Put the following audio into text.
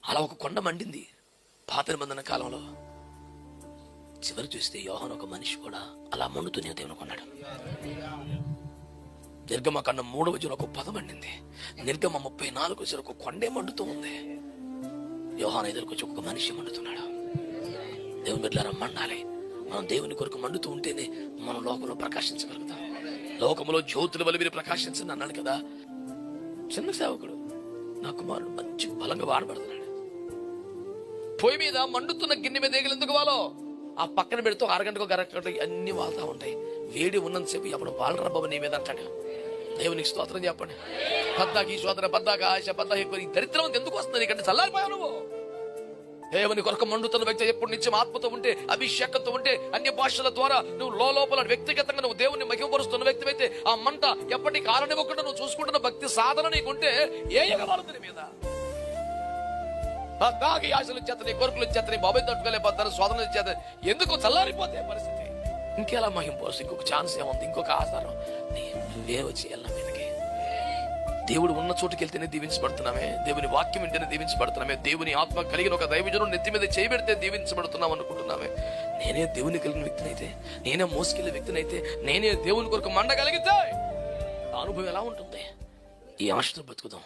అలా ఒక కొండ మండింది పాత నిబంధన కాలంలో. చివరి చూస్తే యోహాను ఒక మనిషి కూడా అలా మండుతూనే దేవుని కొన్నాడు. నిర్గమ కన్నా 3వ అధ్యాయంలో ఒక పదం మండింది. నిర్గమ 34 ఒక కొండే మండుతూ ఉంది. యోహాను ఎదురుకొచ్చి ఒక మనిషి మండుతున్నాడు. దేవుని బిడ్డలారా, మండాలి. మనం దేవుని కొరకు మండుతూ ఉంటేనే మనం లోకంలో ప్రకాశించగలుగుతాం. లోకంలో జ్యోతుల వల్ల మీరు ప్రకాశించండి అన్నాడు కదా. చిన్న సేవకుడు నా కుమారుడు మంచి బలంగా వాడబడుతున్నాడు. పొయ్యి మీద మండుతున్న గిన్నె మీద ఏగలు ఎందుకు వాలో? ఆ పక్కన పెడుతూ అరగంటకు గరగంట అన్ని వాళ్తా ఉంటాయి. వేడి ఉన్నంతసేపు ఎప్పుడు వాళ్ళ బాబు నీ మీద అంటాడు. దేవునికి స్తోత్రం చెప్పండి. పద్దాకి శోధన, పద్దాకి ఆశ, పద్దాకి దరిద్రం ఎందుకు వస్తుంది? నీకంటే చల్లారిపోయావు నువ్వు. దేవుని కొరకు మండుతున్న వ్యక్తి ఎప్పుడు నిత్యం ఆత్మతో ఉంటే, అభిషేకంతో ఉంటే, అన్య భాషల ద్వారా నువ్వు లోపల వ్యక్తిగతంగా నువ్వు దేవుని మహిమపరుస్తున్న వ్యక్తి అయితే ఆ మంట ఎప్పటికీ కారణివ్వకుండా నువ్వు చూసుకుంటున్న భక్తి సాధన నీకుంటే ఏ ఎగవాలుతుంది మీద పద్దాకి ఆశలు చేతని, కొరుకులు చేతని, బాబాయ్ తట్టుకోలేకపోతాను, శోధనలు చేత ఎందుకు చల్లారిపోతే పరిస్థితి. ఇంకెలా మహిమపరుస్తు? ఇంకొక ఛాన్స్ ఏముంది? ఇంకొక ఆధారం నువ్వే వచ్చి వెళ్ళిన మీదకి. దేవుడు ఉన్న చోటుకి వెళ్తేనే దీవించబడుతున్నామే. దేవుని వాక్యం వింటేనే దీవించబడుతున్నామే. దేవుని ఆత్మ కలిగిన ఒక దైవజనుడు నెత్తి మీద చేయబెడితే దీవించబడుతున్నాం అనుకుంటున్నామే. నేనే దేవుని కలిగిన వ్యక్తినైతే, నేనే మోసుకెళ్ళే వ్యక్తినైతే, నేనే దేవుని కొరకు మండగలిగితే ఆ అనుభవం ఎలా ఉంటుంది? ఈ ఆశతో బతుకుదాం.